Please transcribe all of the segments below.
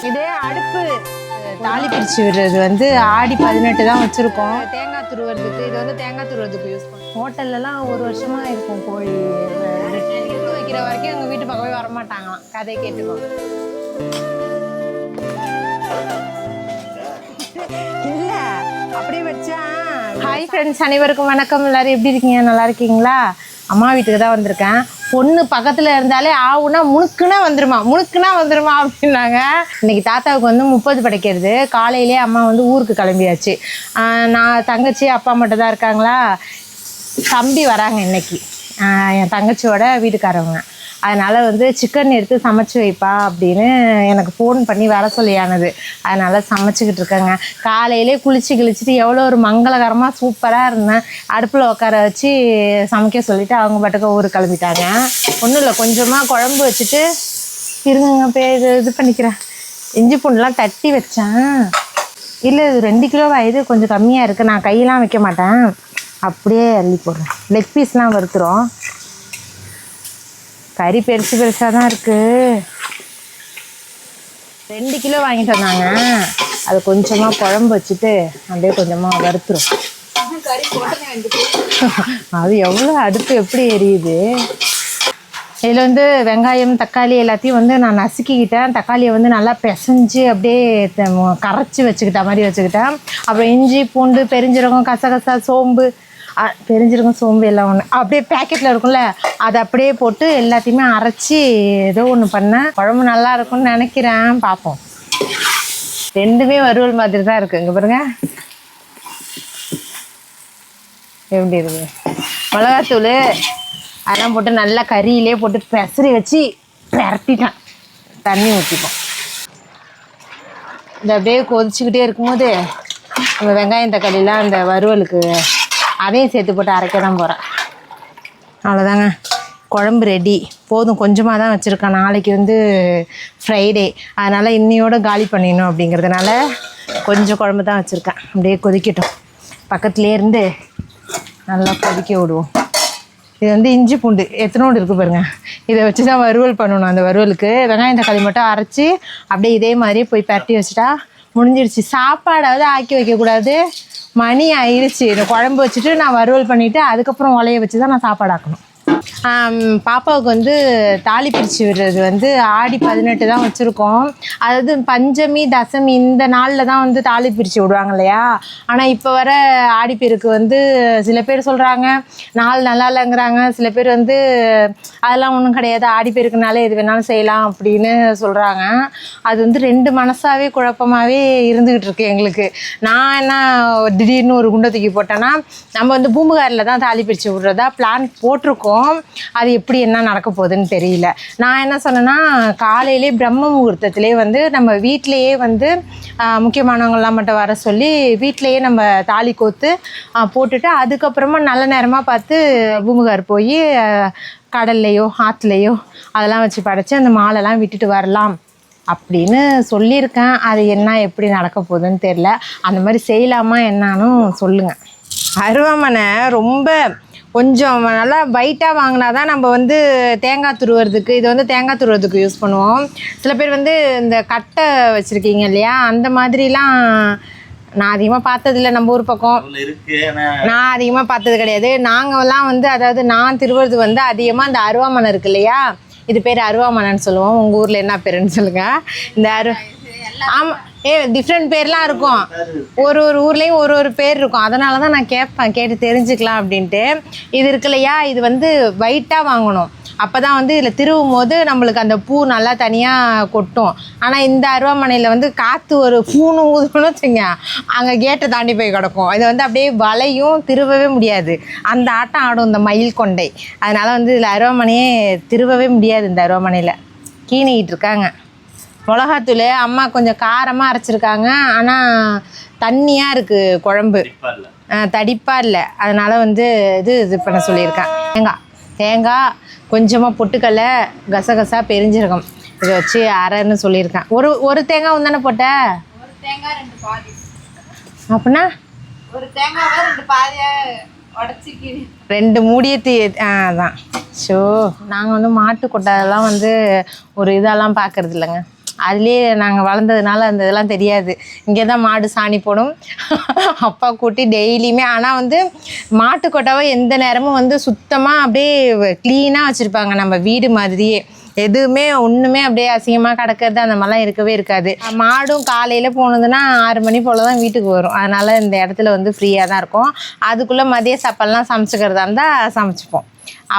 இதே அடுப்பு தாலி பிரித்து விடுறது வந்து ஆடி 18 தான் வச்சுருக்கோம். தேங்காய் துருவறதுக்கு இது வந்து தேங்காய் துருவறதுக்கு யூஸ் பண்ணுவோம். ஹோட்டல்லலாம் ஒரு வருஷமாக இருக்கும் கோழி வைக்கிற வரைக்கும் எங்கள் வீட்டு பக்கமே வரமாட்டாங்களாம். கதை கேட்டுக்கோங்க. இல்லை அப்படியே வச்சா. ஹாய் ஃப்ரெண்ட்ஸ், அனைவருக்கும் வணக்கம். எல்லோரும் எப்படி இருக்கீங்க? நல்லா இருக்கீங்களா? அம்மா வீட்டுக்கு தான் வந்திருக்கேன். பொண்ணு பக்கத்தில் இருந்தாலே ஆவுனா முணுக்குனா வந்துருமா அப்படின்னாங்க. இன்றைக்கி தாத்தாவுக்கு வந்து 30 படைக்கிறது. காலையிலே அம்மா வந்து ஊருக்கு கிளம்பியாச்சு. நான் தங்கச்சி அப்பா மட்டும் தான் இருக்காங்களா. தம்பி வராங்க இன்னைக்கு, என் தங்கச்சியோட வீட்டுக்காரவங்க. அதனால் வந்து சிக்கன் எடுத்து சமைச்சு வைப்பா அப்படின்னு எனக்கு ஃபோன் பண்ணி வர சொல்லியானது. அதனால் சமைச்சிக்கிட்டு இருக்கேங்க. காலையிலே கிழிச்சிட்டு எவ்வளோ ஒரு மங்களகரமாக சூப்பராக இருந்தேன். அடுப்பில் உட்கார வச்சு சமைக்க சொல்லிவிட்டு அவங்க பாட்டுக்கு ஊருக்கு கிளம்பிட்டாங்க. ஒன்றும் இல்லை, கொஞ்சமாக குழம்பு வச்சுட்டு இருங்க இது பண்ணிக்கிறேன். இஞ்சி பூண்டுலாம் தட்டி வச்சேன். இல்லை, இது 2 கிலோ ஆயுது, கொஞ்சம் கம்மியாக இருக்குது. நான் கையெல்லாம் வைக்க மாட்டேன், அப்படியே அள்ளி போடுறேன். லெக் பீஸ்லாம் வறுத்துறோம். கறி பெருசாக தான் இருக்குது. 2 கிலோ வாங்கிட்டு வந்தாங்க. அது கொஞ்சமாக குழம்பு வச்சுட்டு அப்படியே கொஞ்சமாக வறுத்துரும். அது எவ்வளோ அடுப்பு எப்படி எரியுது. இதில் வந்து வெங்காயம் தக்காளி எல்லாத்தையும் வந்து நான் நசுக்கிக்கிட்டேன். தக்காளியை வந்து நல்லா பிசைஞ்சு அப்படியே கரைச்சி வச்சுக்கிட்ட மாதிரி வச்சுக்கிட்டேன். அப்புறம் இஞ்சி பூண்டு பெருஞ்சீரகம் கசகசா சோம்பு பெருஞ்சீரகம் சோம்பு எல்லாம் ஒன்று அப்படியே பேக்கெட்டில் இருக்கும்ல, அதை அப்படியே போட்டு எல்லாத்தையுமே அரைச்சி ஏதோ ஒன்று பண்ணேன். குழம்பு நல்லா இருக்கும்னு நினைக்கிறேன், பார்ப்போம். ரெண்டுமே வறுவல் மாதிரி தான் இருக்குது. இங்கே பாருங்க எப்படி இருக்குது. மிளகாத்தூள் அதெல்லாம் போட்டு நல்லா கறியிலே போட்டு பெசரி வச்சு பிரட்டிட்டேன். தண்ணி ஊற்றிப்போம். இந்த அப்படியே கொதிச்சுக்கிட்டே இருக்கும்போது நம்ம வெங்காயம் தக்காளிலாம் அந்த வறுவலுக்கு அதையும் சேர்த்து போட்டு அரைக்க தான் போகிறேன். அவ்வளோதாங்க, குழம்பு ரெடி. போதும், கொஞ்சமாக தான் வச்சுருக்கேன். நாளைக்கு வந்து ஃப்ரைடே, அதனால் இன்னையோடு காலி பண்ணிடணும் அப்படிங்கிறதுனால கொஞ்சம் குழம்பு தான் வச்சுருக்கேன். அப்படியே கொதிக்கட்டும். பக்கத்துலேயே இருந்து நல்லா கொதிக்க விடுவோம். இது வந்து இஞ்சி பூண்டு எத்தனோடு இருக்குது பாருங்கள். இதை வச்சு தான் வறுவல் பண்ணணும். அந்த வறுவலுக்கு வெங்காயம் தக்காளி மட்டும் அரைச்சி அப்படியே இதே மாதிரியே போய் பரட்டி வச்சுட்டா முடிஞ்சிடுச்சு. சாப்பாடாவது ஆக்கி வைக்கக்கூடாது, மணி ஆயிடுச்சு. இந்த குழம்பு வச்சுட்டு நான் வறுவல் பண்ணிவிட்டு அதுக்கப்புறம் உலைய வச்சு தான் நான் சாப்பாடு ஆக்கணும். பாப்பாவுக்கு வந்து தாலி பிரித்து விடுறது வந்து ஆடி 18 தான் வச்சுருக்கோம். அதாவது பஞ்சமி தசமி இந்த நாளில் தான் வந்து தாலி பிரித்து விடுவாங்க இல்லையா. ஆனால் இப்போ வர ஆடிப்பெருக்கு வந்து சில பேர் சொல்கிறாங்க நாள் நல்லா இல்லைங்கிறாங்க. சில பேர் வந்து அதெல்லாம் ஒன்றும் கிடையாது, ஆடிப்பெருக்குனாலே எது வேணாலும் செய்யலாம் அப்படின்னு சொல்கிறாங்க. அது வந்து 2 மனசாகவே குழப்பமாகவே இருந்துக்கிட்டு இருக்கு எங்களுக்கு. நான் என்ன திடீர்னு ஒரு குண்டை தூக்கி போட்டேன்னா, நம்ம வந்து பூம்புகாரில் தான் தாலி பிரித்து விடுறதா பிளான் போட்டிருக்கோம். அது எப்படி என்ன நடக்க போகுதுன்னு தெரியல. நான் என்ன சொன்னேன்னா, காலையிலே பிரம்ம முகூர்த்தத்திலே வந்து நம்ம வீட்டிலையே வந்து முக்கியமானவங்களாம் மட்டும் வர சொல்லி வீட்டிலையே நம்ம தாலி கோத்து போட்டுட்டு அதுக்கப்புறமா நல்ல நேரமாக பார்த்து பூம்புகார் போய் கடல்லையோ ஆற்றுலையோ அதெல்லாம் வச்சு படைச்சி அந்த மாலைலாம் விட்டுட்டு வரலாம் அப்படின்னு சொல்லியிருக்கேன். அது என்ன எப்படி நடக்க போகுதுன்னு தெரில. அந்த மாதிரி செய்யலாமா என்னான்னு சொல்லுங்கள். அருவாமனை ரொம்ப கொஞ்சம் நல்லா வைட்டாக வாங்கினா தான் நம்ம வந்து தேங்காய் துருவறதுக்கு, இது வந்து தேங்காய் துருவறதுக்கு யூஸ் பண்ணுவோம். சில பேர் வந்து இந்த கட்டை வச்சுருக்கீங்க இல்லையா, அந்த மாதிரிலாம் நான் அதிகமாக பார்த்ததில்ல. நம்ம ஊர் பக்கம் நான் அதிகமாக பார்த்தது கிடையாது. நாங்கள்லாம் வந்து அதாவது நான் திருவறது வந்து அதிகமாக இந்த அருவாமனை இருக்கு இல்லையா, இது பேர் அருவாமனைன்னு சொல்லுவோம். உங்கள் ஊரில் என்ன பேருன்னு சொல்லுங்கள். இந்த ஆமாம், டிஃப்ரெண்ட் பேர்லாம் இருக்கும். ஒரு ஊர்லேயும் ஒரு பேர் இருக்கும். அதனால தான் நான் கேட்டு தெரிஞ்சுக்கலாம் அப்படின்ட்டு. இது இருக்கு இல்லையா, இது வந்து வைட்டாக வாங்கணும். அப்போ தான் வந்து இதில் திருவும் போது நம்மளுக்கு அந்த பூ நல்லா தனியாக கொட்டும். ஆனால் இந்த அருவாமனையில் வந்து காற்று ஒரு பூணு ஊதுன்னு வச்சுங்க, அங்கே கேட்டை தாண்டி போய் கிடக்கும். இதை வந்து அப்படியே வலையும் திருவவே முடியாது. அந்த ஆட்டம் ஆடும் இந்த மயில் கொண்டை. அதனால் வந்து இதில் அருவாமனையே திருவவே முடியாது. இந்த அருவாமனையில் கீணிக்கிட்டு இருக்காங்க. மிளகாத்தூள் அம்மா கொஞ்சம் காரமாக அரைச்சிருக்காங்க. ஆனால் தண்ணியாக இருக்குது குழம்பு, தடிப்பாக இல்லை. அதனால் வந்து இது பண்ண சொல்லியிருக்கேன். தேங்காய் கொஞ்சமாக பொட்டுக்கடலை கசகசா பெருஞ்சீரகம் இதை வச்சு அரைன்னு சொல்லியிருக்கேன். ஒரு தேங்காய் ஒன்றானே போட்ட? ஒரு தேங்காய் 2 பாதி. அப்படின்னா ஒரு தேங்காய் 2 பாதியாக உடச்சி 2 மூடியத்தி அதான். ஷோ, நாங்கள் வந்து மாட்டு கொட்டாயெல்லாம் வந்து ஒரு இதெல்லாம் பார்க்கறது இல்லைங்க. அதுலேயே நாங்கள் வளர்ந்ததுனால அந்த இதெல்லாம் தெரியாது. இங்கே தான் மாடு சாணி போடும் அப்பா கூட்டி டெய்லியுமே. ஆனால் வந்து மாட்டு கொட்டாவை எந்த நேரமும் வந்து சுத்தமாக அப்படியே க்ளீனாக வச்சுருப்பாங்க, நம்ம வீடு மாதிரியே. எதுவுமே ஒன்றுமே அப்படியே அசிங்கமாக கிடக்கிறது அந்த மாதிரிலாம் இருக்கவே இருக்காது. மாடும் காலையில் போனதுன்னா 6 மணி போல் தான் வீட்டுக்கு வரும். அதனால் இந்த இடத்துல வந்து ஃப்ரீயாக தான் இருக்கும். அதுக்குள்ளே மதிய சாப்பாடுலாம் சமைச்சிக்கிறதா இருந்தால் சமைச்சிப்போம்.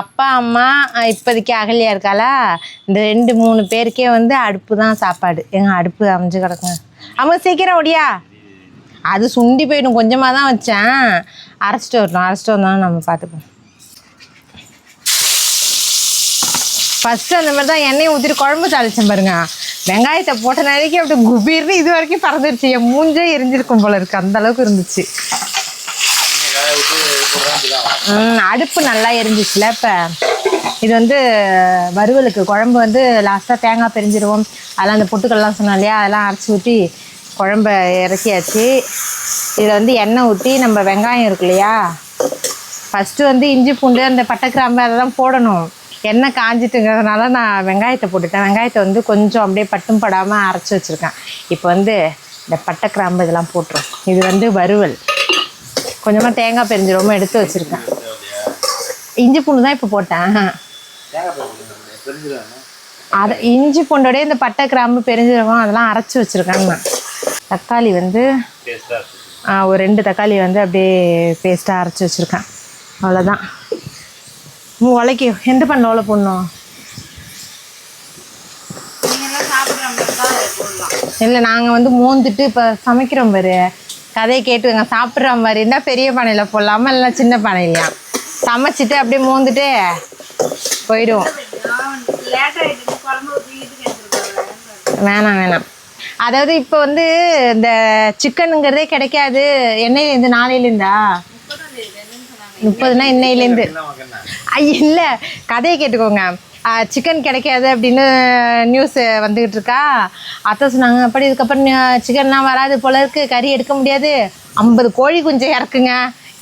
அப்பா அம்மா இப்போதைக்கு அகலியாக இருக்காளா, இந்த 2-3 பேருக்கே வந்து அடுப்பு தான் சாப்பாடு. அடுப்பு அமைஞ்சு கிடக்குங்க. அவங்க சீக்கிரம் ஒடியா, அது சுண்டி போயிடும். கொஞ்சமாக தான் வச்சேன், அரைச்சிட்டு வந்தாலும் நம்ம பார்த்துப்போம். ஃபஸ்ட்டு அந்த மாதிரி தான் எண்ணெயை ஊற்றிட்டு குழம்பு தாளிச்சேன் பாருங்க. வெங்காயத்தை போட்ட நாளைக்கு அப்படி குபீர்னு இது வரைக்கும் பறந்துருச்சு. என் மூஞ்சே எரிஞ்சிருக்கும் போல இருக்குது, அந்த அளவுக்கு இருந்துச்சு. அடுப்பு நல்லா எரிஞ்சிச்சுல. இப்போ இது வந்து வறுவலுக்கு குழம்பு வந்து லாஸ்ட்டாக தேங்காய் பிரிஞ்சிடுவோம். அதெல்லாம் அந்த பொட்டுக்கள்லாம் சொன்னோம் இல்லையா, அதெல்லாம் அரைச்சி ஊற்றி குழம்ப இறக்கியாச்சு. இதில் வந்து எண்ணெய் ஊற்றி நம்ம வெங்காயம் இருக்கு இல்லையா, ஃபஸ்ட்டு வந்து இஞ்சி பூண்டு அந்த பட்டை கிராம்பு அதெல்லாம் போடணும். எண்ணெய் காஞ்சிட்டுங்கிறதுனால நான் வெங்காயத்தை போட்டுட்டேன். வெங்காயத்தை வந்து கொஞ்சம் அப்படியே பட்டும் படாமல் அரைச்சி வச்சுருக்கேன். இப்போ வந்து இந்த பட்டை கிராம்பு இதெல்லாம் போட்டுரும். இது வந்து வறுவல். கொஞ்சமாக தேங்காய் பெருஞ்சிரமும் எடுத்து வச்சுருக்கேன். இஞ்சி பூண்டு தான் இப்போ போட்டேன். அதை இஞ்சி பூண்டோடய இந்த பட்டை கிராம்பு பெருஞ்சிரகம் அதெல்லாம் அரைச்சி வச்சுருக்கேன். தக்காளி வந்து ஒரு 2 தக்காளி வந்து அப்படியே பேஸ்ட்டாக அரைச்சி வச்சுருக்கேன். அவ்வளோதான். உலைக்கு எந்த பண்ண ஓலை போடணும் இல்லை, நாங்கள் வந்து மோந்துட்டு இப்போ சமைக்கிறோம் பாரு, கதையை கேட்டுங்க. சாப்பிட்ற மாதிரி இருந்தால் பெரிய பானையில் போடலாமா, இல்லை சின்ன பானையிலையா? சமைச்சிட்டு அப்படியே மோந்துட்டு போயிடுவோம். வேணாம். அதாவது இப்போ வந்து இந்த சிக்கனுங்கிறதே கிடைக்காது. என்னையிலேருந்து? நாளையிலேருந்தா? 30னா இன்னையிலேருந்து. இல்லை, கதையை கேட்டுக்கோங்க. சிக்கன் கிடைக்காது அப்படின்னு நியூஸ் வந்துக்கிட்டு இருக்கா. அத்தை சொன்னாங்க, அப்படி இதுக்கப்புறம் சிக்கன்லாம் வராது போல இருக்குது, கறி எடுக்க முடியாது, 50 கோழி குஞ்சு இறக்குங்க.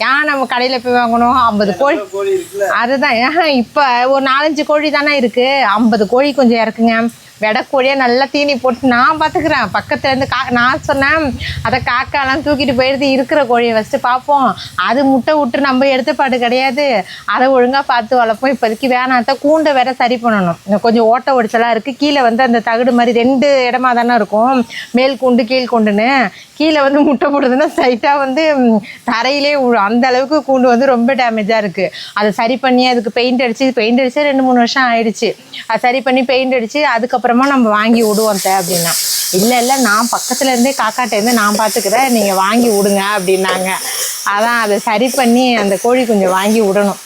ஏன் நம்ம கடையில் போய் வாங்கணும்? 50 கோழி. அதுதான், இப்போ ஒரு 4-5 கோழி தானே இருக்குது, 50 கோழி கொஞ்சம் இறக்குங்க. வெடக்கோழியாக நல்லா தீனி போட்டு நான் பார்த்துக்கிறேன். பக்கத்துலேருந்து நான் சொன்னேன், அதை காக்காலாம் தூக்கிட்டு போயிடுது, இருக்கிற கோழியை ஃபஸ்ட்டு பார்ப்போம், அது முட்டை விட்டு நம்ம எடுத்தப்பாடு கிடையாது, அதை ஒழுங்காக பார்த்து வளர்ப்போம். இப்போதைக்கு வேணாத்த கூண்டை வேற சரி பண்ணணும். கொஞ்சம் ஓட்ட ஒடிச்சலாக இருக்குது. கீழே வந்து அந்த தகடு மாதிரி 2 இடமா தானே இருக்கும், மேல் கூண்டு கீழ் கூண்டுன்னு. கீழே வந்து முட்டை போடுறதுன்னா சைட்டாக வந்து தரையிலே அந்த அளவுக்கு கூண்டு வந்து ரொம்ப டேமேஜாக இருக்குது. அதை சரி பண்ணி அதுக்கு பெயிண்ட் அடித்து 2-3 வருஷம் ஆயிடுச்சு. அதை சரி பண்ணி பெயிண்ட் அடித்து அதுக்கப்புறமா நம்ம வாங்கி விடுவோம் அப்படின்னா, இல்லை நான் பக்கத்துலேருந்தே காக்காட்டேருந்து நான் பார்த்துக்கிறேன், நீங்கள் வாங்கி விடுங்க அப்படின்னாங்க. அதான் அதை சரி பண்ணி அந்த கோழி கொஞ்சம் வாங்கி விடணும்.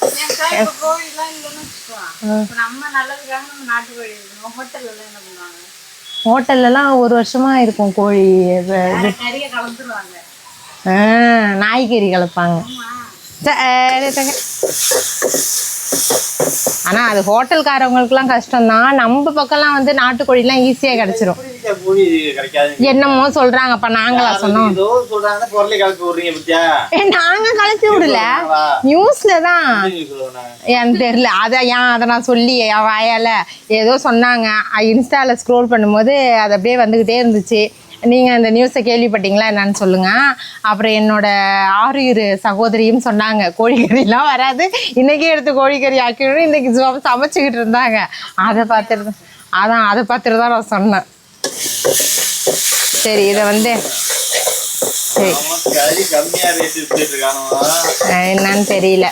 ஹோட்டல்லலாம் 1 வருஷமாக இருக்கும் கோழி. நாய்கறி கலப்பாங்க. ஆனால் அது ஹோட்டல்காரவங்களுக்குலாம் கஷ்டம்தான். நம்ம பக்கம்லாம் வந்து நாட்டுக்கோழிலாம் ஈஸியாக கிடச்சிரும். என்னமோ சொல்கிறாங்கப்பா, நாங்களா சொன்னோம்? நாங்கள் கலச்சி விடல, நியூஸில் தான். எனக்கு தெரியல, அதை நான் சொல்லி என் வாயால் ஏதோ சொன்னாங்க. இன்ஸ்டாவில் ஸ்க்ரோல் பண்ணும்போது அது அப்படியே வந்துக்கிட்டே இருந்துச்சு. நீங்கள் அந்த நியூஸை கேள்விப்பட்டீங்களா என்னன்னு சொல்லுங்கள். அப்புறம் என்னோடய 6 சகோதரியும் சொன்னாங்க, கோழிக்கறிலாம் வராது, இன்றைக்கே எடுத்து கோழிக்கறி ஆக்கிடணும், இன்றைக்கி சமைச்சிக்கிட்டு இருந்தாங்க. அதை பார்த்துட்டு தான் நான் சொன்னேன். சரி, இதை வந்து சரி என்னன்னு தெரியல.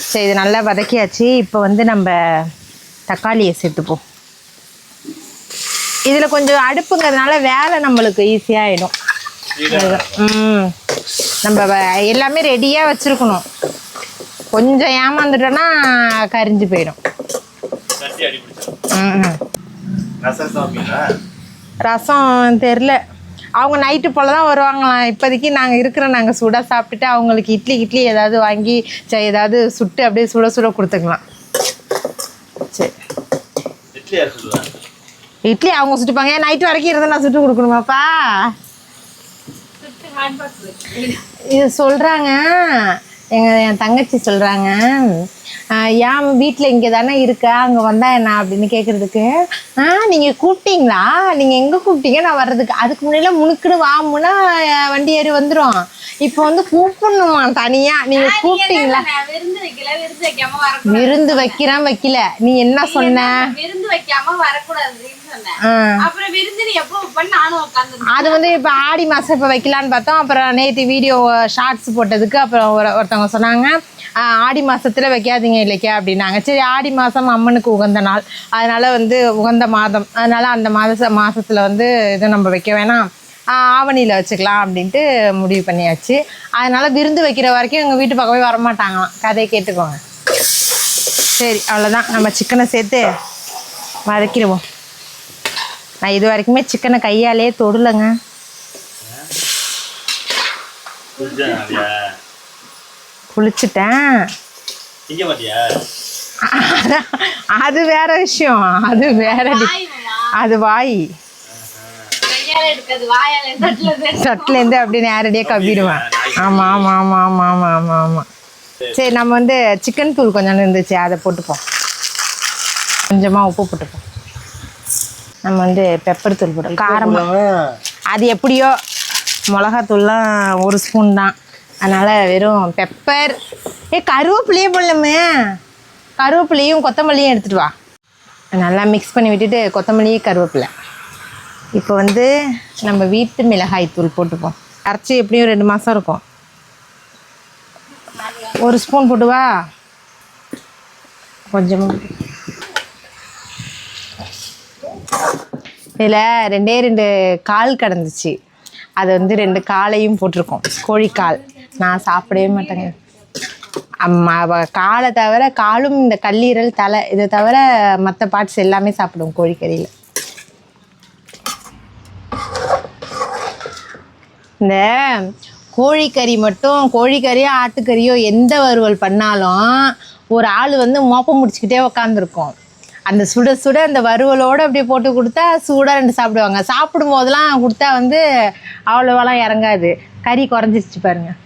சரி, இது நல்லா வதக்கியாச்சு. இப்போ வந்து நம்ம தக்காளியை சேர்த்துப்போம். இதில் கொஞ்சம் அடுப்புங்கிறதுனால வேலை நம்மளுக்கு ஈஸியாகிடும். நம்ம எல்லாமே ரெடியாக வச்சுருக்கணும். கொஞ்சம் ஏமாந்துட்டோன்னா கரிஞ்சு போயிடும். ரசம் தெரில, அவங்க நைட்டு போல் தான் வருவாங்களாம். இப்போதைக்கு நாங்கள் சூடாக சாப்பிட்டுட்டு அவங்களுக்கு இட்லி ஏதாவது வாங்கி ஏதாவது சுட்டு அப்படியே சுட கொடுத்துக்கலாம். சரி, இட்லி அவங்க சுட்டுப்பாங்க. நைட்டு வரைக்கும் இருந்தால் நான் சுட்டு கொடுக்கணுமாப்பா? இது சொல்கிறாங்க, என் தங்கச்சி சொல்கிறாங்க, ஏன் வீட்டில் இங்கே தானே இருக்கா, அங்கே வந்தா என்ன அப்படின்னு கேட்குறதுக்கு, நீங்கள் கூப்பிட்டீங்களா, நீங்கள் எங்கே கூப்பிட்டீங்க நான் வர்றதுக்கு, அதுக்கு முன்னாடிலாம் முணுக்குன்னு வாமுன்னா வண்டி ஏறி வந்துடும். இப்போ வந்து கூப்பிடணுமா தனியாக, நீங்கள் கூப்பிட்டீங்களா? விருந்து வைக்கிறேன் வைக்கல, நீ என்ன சொன்ன? விருந்து வைக்காம வரக்கூடாது. அது வந்து இப்போ ஆடி மாதம் இப்போ வைக்கலான்னு பார்த்தோம். அப்புறம் நேற்று வீடியோ ஷார்ட்ஸ் போட்டதுக்கு அப்புறம் ஒருத்தவங்க சொன்னாங்க, ஆடி மாதத்தில் வைக்காதீங்க இல்லைக்கா அப்படின்னாங்க. சரி, ஆடி மாதம் அம்மனுக்கு உகந்த நாள், அதனால் வந்து உகந்த மாதம், அதனால் அந்த மாதத்தில் வந்து இது நம்ம வைக்க வேணாம், ஆவணியில் வச்சுக்கலாம் அப்படின்ட்டு முடிவு பண்ணியாச்சு. அதனால் விருந்து வைக்கிற வரைக்கும் எங்கள் வீட்டு பக்கமே வரமாட்டாங்களாம். கதையை கேட்டுக்கோங்க. சரி, அவ்வளோதான். நம்ம சிக்கனை சேர்த்து வதக்கிடுவோம். நான் இது வரைக்குமே சிக்கனை கையாலே தொடலைங்க. குளிச்சுட்டேன். அது வேற விஷயம், அது வேற, அது வாய் சட்டிலேருந்து அப்படியே நேரடியாக கவ்விடுவேன். ஆமாம் ஆமாம் ஆமாம் ஆமாம் ஆமாம் ஆமாம் ஆமாம். சரி, நம்ம வந்து சிக்கன் தூள் கொஞ்சம் இருந்துச்சு, அதை போட்டுப்போம். கொஞ்சமாக உப்பு போட்டுப்போம். நம்ம வந்து பெப்பர் தூள் போட்டோம். காரமாக அது எப்படியோ, மிளகாத்தூள்லாம் 1 ஸ்பூன் தான், அதனால் வெறும் பெப்பர். கருவேப்பிலையும் போடலாமே, கருவேப்பிலையும் கொத்தமல்லியும் எடுத்துகிட்டு வா. நல்லா மிக்ஸ் பண்ணி விட்டுட்டு கொத்தமல்லியும் கருவேப்பிலை. இப்போ வந்து நம்ம வீட்டு மிளகாய் தூள் போட்டுப்போம். அரைச்சி எப்படியும் 2 மாதம் இருக்கும். 1 ஸ்பூன் போட்டுவா. கொஞ்சமாக இதில் 2 கால் கிடந்துச்சு, அது வந்து 2 காலையும் போட்டிருக்கோம். கோழிக்கால் நான் சாப்பிடவே மாட்டேங்க. காலை தவிர, காலும் இந்த கல்லீரல் தலை இதை தவிர மற்ற பார்ட்ஸ் எல்லாமே சாப்பிடுவோம் கோழிக்கறியில். இந்த கோழிக்கறி மட்டும், கோழிக்கறியோ ஆட்டுக்கறியோ எந்த வறுவல் பண்ணாலும் ஒரு ஆள் வந்து மோப்பம் முடிச்சுக்கிட்டே உக்காந்துருக்கும். அந்த சுட சுட அந்த வறுவலோடு அப்படியே போட்டு கொடுத்தா சூடாக 2 சாப்பிடுவாங்க. சாப்பிடும் போதெல்லாம் கொடுத்தா வந்து அவ்வளோவெல்லாம் இறங்காது. கறி குறைஞ்சிருச்சு பாருங்கள்.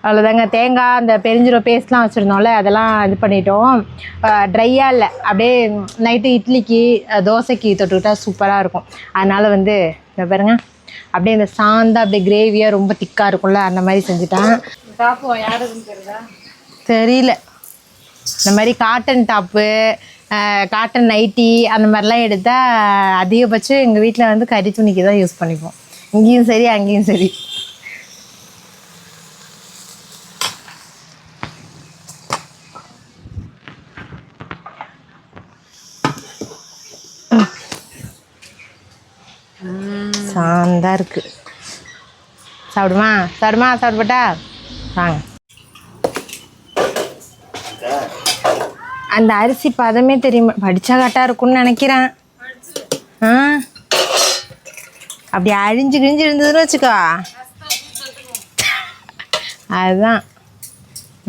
அவ்வளோதாங்க. தேங்காய் அந்த பெருஞ்சீரகம் பேஸ்ட்லாம் வச்சுருந்தோம்ல, அதெல்லாம் இது பண்ணிட்டோம். ட்ரையாக இல்லை, அப்படியே நைட்டு இட்லிக்கு தோசைக்கு தொட்டுக்கிட்டா சூப்பராக இருக்கும். அதனால் வந்து இந்த பாருங்க, அப்படியே இந்த சாந்தா அப்படியே கிரேவியாக ரொம்ப திக்காக இருக்கும்ல, அந்த மாதிரி செஞ்சுட்டேன். டாப்பு யாருன்னு தெரியுதா? தெரியல. இந்த மாதிரி காட்டன் டாப்பு, காட்டன் நைட்டி அந்த மாதிரிலாம் எடுத்தால் அதிகபட்சம் எங்கள் வீட்டில் வந்து கறி துணிக்கு தான் யூஸ் பண்ணிப்போம். இங்கேயும் சரி அங்கேயும் சரி. சாந்தா இருக்கு. சாப்பிடுமா சாப்பிடுமா சாப்பிடுப்பட்டா வாங்க. அந்த அரிசி பதமே தெரியுமா, படித்தா கரெக்டாக இருக்கும்னு நினைக்கிறேன். அப்படி அழிஞ்சு கிழிஞ்சு இருந்ததுன்னு வச்சுக்கோ, அதுதான்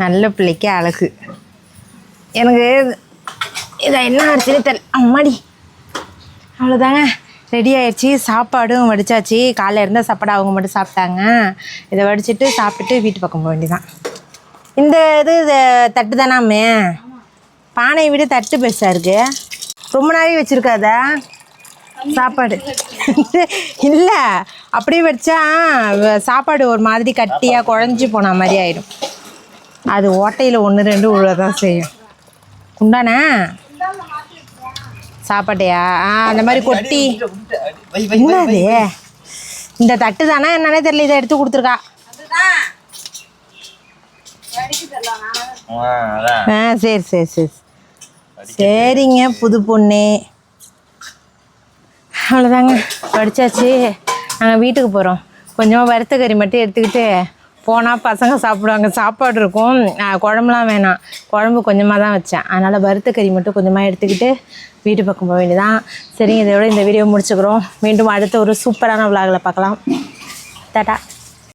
நல்ல பிள்ளைக்கு அழகு. எனக்கு இதை என்ன அரிசினே தெரியல. அம்மாடி, அவ்வளோதாங்க, ரெடி ஆயிடுச்சு. சாப்பாடும் வடித்தாச்சு. காலையில் இருந்தால் சாப்பாடு அவங்க மட்டும் சாப்பிட்டாங்க. இதை வடிச்சிட்டு சாப்பிட்டுட்டு வீட்டு பக்கம் போக வேண்டியதான். இந்த இது தட்டு தானாமே, பானையை விட தட்டு பெருசாக இருக்குது. ரொம்ப நாளைக்கு வச்சுருக்காதா சாப்பாடு? இல்லை, அப்படியே வச்சா சாப்பாடு ஒரு மாதிரி கட்டியாக குழஞ்சி போன மாதிரி ஆயிடும். அது ஓட்டையில் 1 2 உள்ள தான் செய்யும். குண்டானே சாப்பாட்டையா? அந்த மாதிரி கொட்டி. என்னது இந்த தட்டு தானே என்னன்னே தெரியல, இதை எடுத்து கொடுத்துருக்கா. சரி சரி சரி சரிங்க புது பொண்ணு. அவ்வளோதாங்க, படித்தாச்சு. நாங்கள் வீட்டுக்கு போகிறோம். கொஞ்சமாக வறுத்த கறி மட்டும் எடுத்துக்கிட்டு போனால் பசங்க சாப்பிடுவாங்க. சாப்பாடு இருக்கும், குழம்புலாம் வேணாம். குழம்பு கொஞ்சமாக தான் வச்சேன், அதனால் வறுத்த கறி மட்டும் கொஞ்சமாக எடுத்துக்கிட்டு வீட்டு பக்கம் போக வேண்டியதான். சரிங்க, இதோட இந்த வீடியோ முடிச்சுக்கிறோம். மீண்டும் அடுத்த ஒரு சூப்பரான விலாகில் பார்க்கலாம். டாடா.